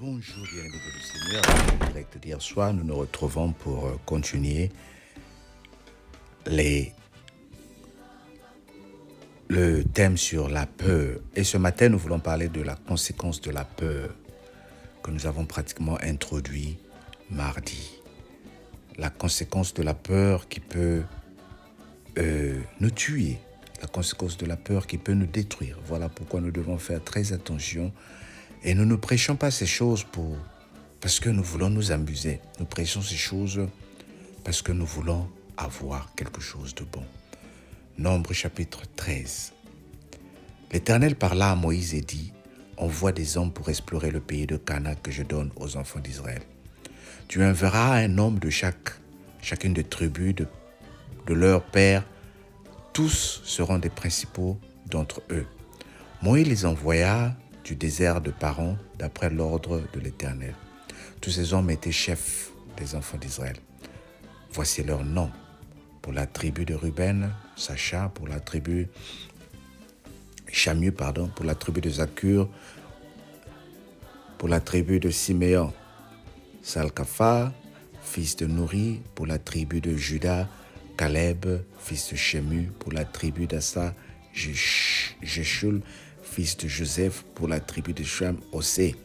Bonjour bien-aimés de le Seigneur, en direct d'hier soir, nous nous retrouvons pour continuer le thème sur la peur. Et ce matin, nous voulons parler de la conséquence de la peur que nous avons pratiquement introduit mardi. La conséquence de la peur qui peut nous tuer, la conséquence de la peur qui peut nous détruire. Voilà pourquoi nous devons faire très attention. Et nous ne prêchons pas ces choses parce que nous voulons nous amuser. Nous prêchons ces choses parce que nous voulons avoir quelque chose de bon. Nombre chapitre 13. L'Éternel parla à Moïse et dit, « Envoie des hommes pour explorer le pays de Canaan que je donne aux enfants d'Israël. Tu enverras un homme de chacune des tribus de leur père. Tous seront des principaux d'entre eux. » Moïse les envoya du désert de Paran, d'après l'ordre de l'Éternel. Tous ces hommes étaient chefs des enfants d'Israël. Voici leurs noms. Pour la tribu de Ruben, Sacha, pour la tribu Chamieux, pour la tribu de Zakur, pour la tribu de Siméon, Salkafa, fils de Nouri, pour la tribu de Juda, Caleb, fils de Shemu, pour la tribu d'Assa, Jeshul, fils de Joseph, pour la tribu de Shem, Osé.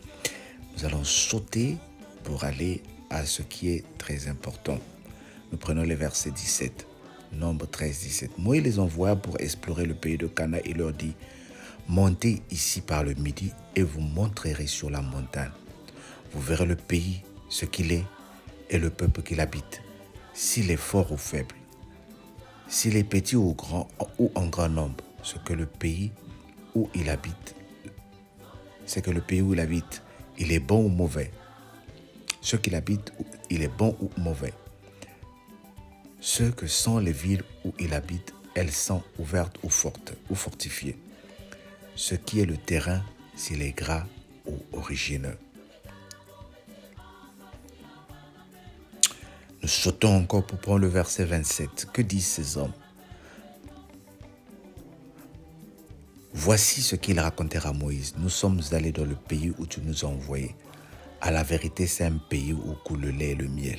Nous allons sauter pour aller à ce qui est très important. Nous prenons les versets 17, Nombre 13, 17. Moïse les envoya pour explorer le pays de Canaan et leur dit, « Montez ici par le midi et vous montrerez sur la montagne. Vous verrez le pays, ce qu'il est, et le peuple qui l'habite, s'il est fort ou faible, s'il est petit ou grand ou en grand nombre, ce que le pays où il habite, c'est que le pays où il habite, il est bon ou mauvais. Ce qu'il habite, il est bon ou mauvais. Ce que sont les villes où il habite, elles sont ouvertes ou fortes ou fortifiées. Ce qui est le terrain, s'il est gras ou origineux. Nous sautons encore pour prendre le verset 27. Que disent ces hommes? Voici ce qu'il racontèrent à Moïse. Nous sommes allés dans le pays où tu nous as envoyés. À la vérité, c'est un pays où coule le lait et le miel.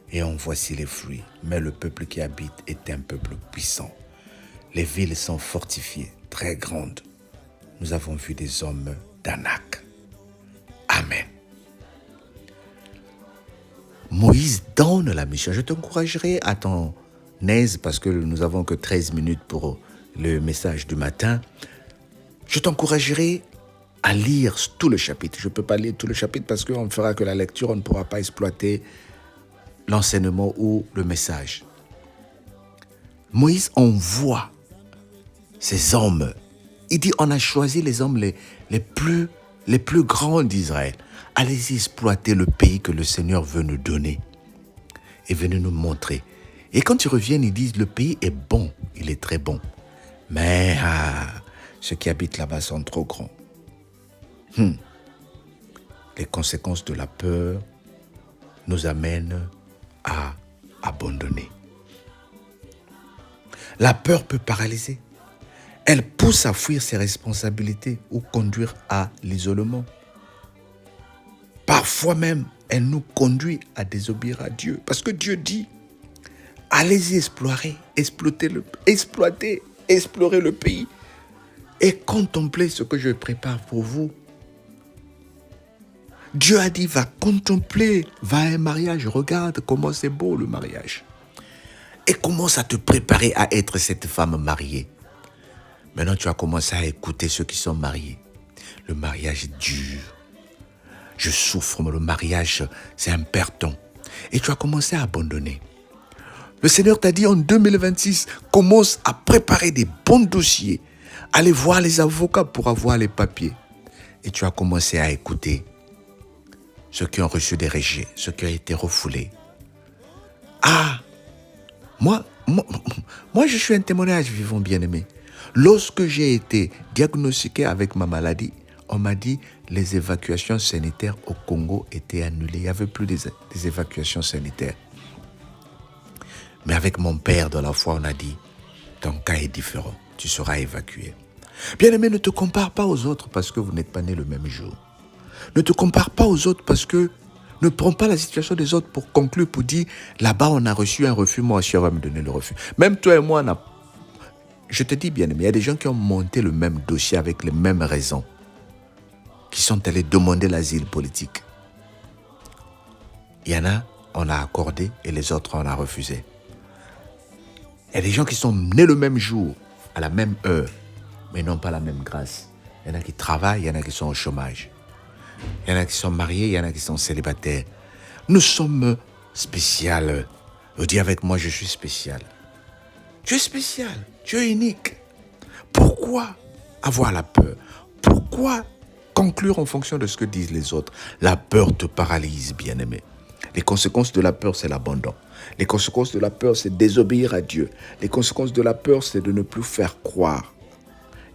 Et en voici les fruits. Mais le peuple qui habite est un peuple puissant. Les villes sont fortifiées, très grandes. Nous avons vu des hommes d'Anak. Amen. Moïse donne la mission. Je t'encouragerai à ton aise parce que nous n'avons que 13 minutes pour le message du matin. Je t'encouragerai à lire tout le chapitre. Je ne peux pas lire tout le chapitre parce qu'on ne fera que la lecture, on ne pourra pas exploiter l'enseignement ou le message. Moïse envoie ces hommes. Il dit, on a choisi les hommes les plus grands d'Israël. Allez-y exploiter le pays que le Seigneur veut nous donner et venez nous montrer. Et quand ils reviennent, ils disent, le pays est bon, il est très bon. Mais ceux qui habitent là-bas sont trop grands. Les conséquences de la peur nous amènent à abandonner. La peur peut paralyser. Elle pousse à fuir ses responsabilités ou conduire à l'isolement. Parfois même, elle nous conduit à désobéir à Dieu. Parce que Dieu dit, allez-y explorer, explorer le pays et contempler ce que je prépare pour vous. Dieu a dit, va contempler, va à un mariage, regarde comment c'est beau le mariage. Et commence à te préparer à être cette femme mariée. Maintenant, tu as commencé à écouter ceux qui sont mariés. Le mariage est dur. Je souffre, mais le mariage, c'est un perdant. Et tu as commencé à abandonner. Le Seigneur t'a dit en 2026, commence à préparer des bons dossiers. Allez voir les avocats pour avoir les papiers. Et tu as commencé à écouter ceux qui ont reçu des rejets, ceux qui ont été refoulés. Moi, je suis un témoignage vivant, bien-aimé. Lorsque j'ai été diagnostiqué avec ma maladie, on m'a dit les évacuations sanitaires au Congo étaient annulées. Il n'y avait plus des évacuations sanitaires. Mais avec mon père de la foi, on a dit, ton cas est différent, tu seras évacué. Bien-aimé, ne te compare pas aux autres parce que vous n'êtes pas nés le même jour. Ne te compare pas aux autres parce que ne prends pas la situation des autres pour conclure, pour dire, là-bas, on a reçu un refus, moi aussi, on va me donner le refus. Même toi et moi, je te dis bien aimé, il y a des gens qui ont monté le même dossier avec les mêmes raisons, qui sont allés demander l'asile politique. Il y en a, on a accordé et les autres, on a refusé. Il y a des gens qui sont nés le même jour, à la même heure, mais n'ont pas la même grâce. Il y en a qui travaillent, il y en a qui sont au chômage. Il y en a qui sont mariés, il y en a qui sont célibataires. Nous sommes spéciaux. Dis avec moi, je suis spécial. Tu es spécial, tu es unique. Pourquoi avoir la peur? Pourquoi conclure en fonction de ce que disent les autres? La peur te paralyse, bien-aimé. Les conséquences de la peur, c'est l'abandon. Les conséquences de la peur, c'est désobéir à Dieu. Les conséquences de la peur, c'est de ne plus faire croire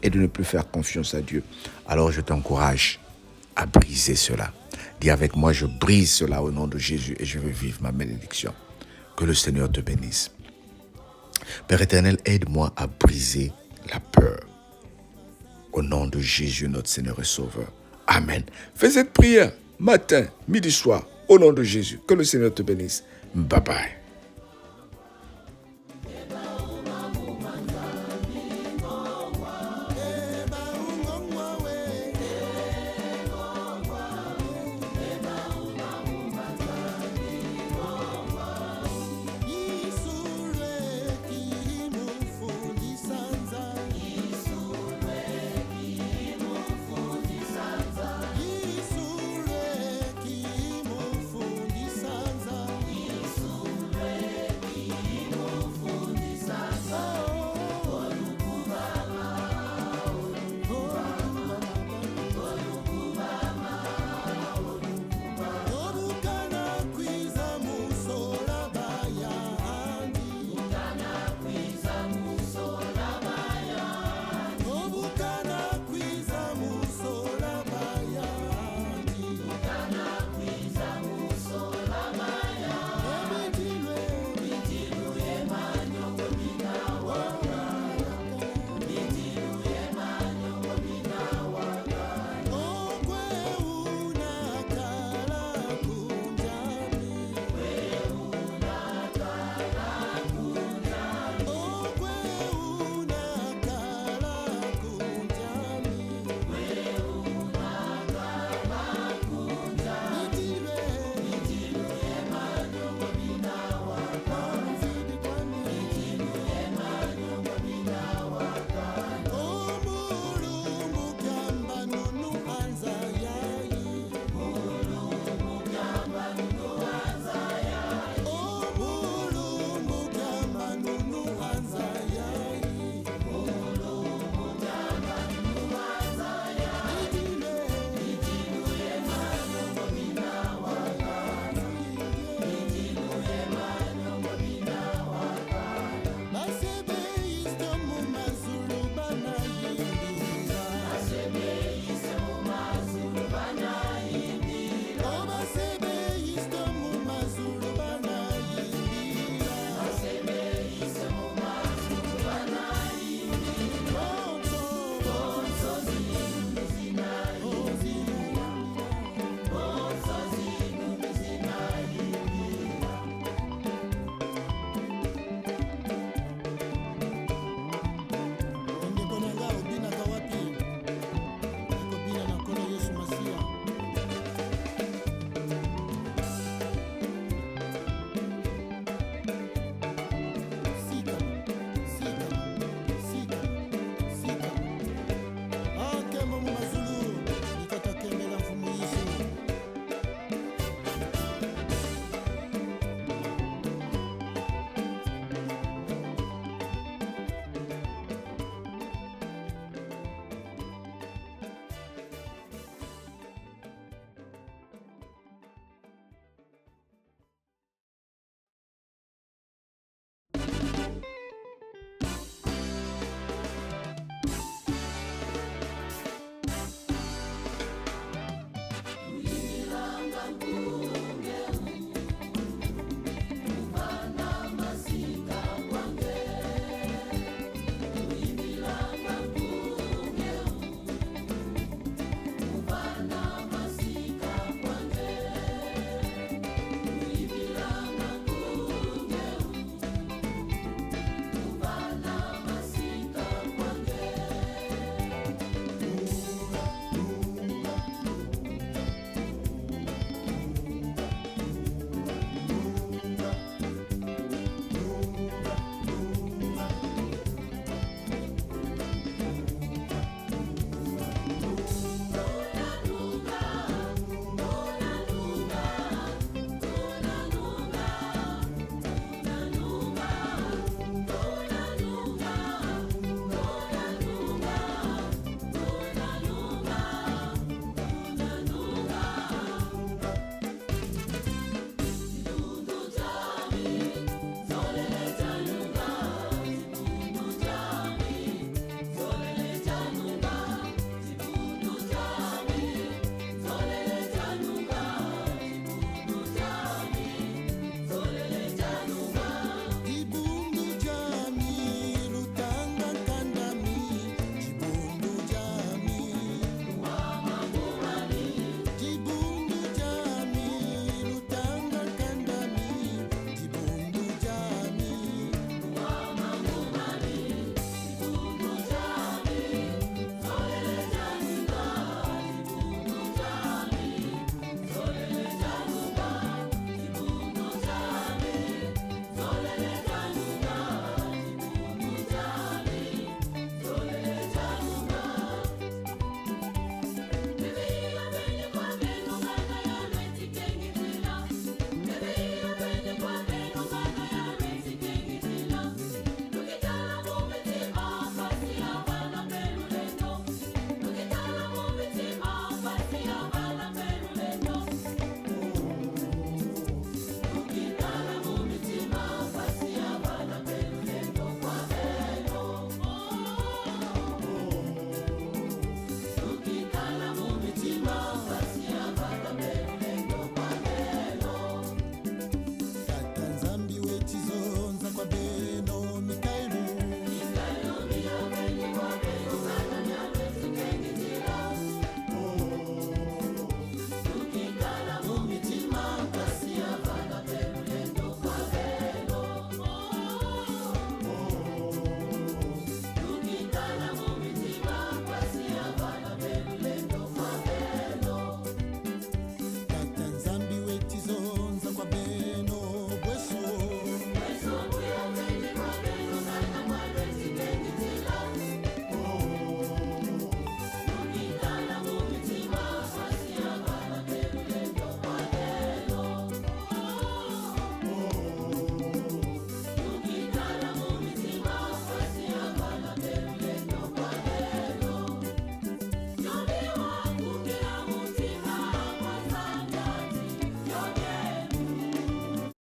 et de ne plus faire confiance à Dieu. Alors je t'encourage à briser cela. Dis avec moi, je brise cela au nom de Jésus et je veux vivre ma bénédiction. Que le Seigneur te bénisse. Père éternel, aide-moi à briser la peur. Au nom de Jésus, notre Seigneur et Sauveur. Amen. Fais cette prière matin, midi, soir, au nom de Jésus. Que le Seigneur te bénisse. Bye bye.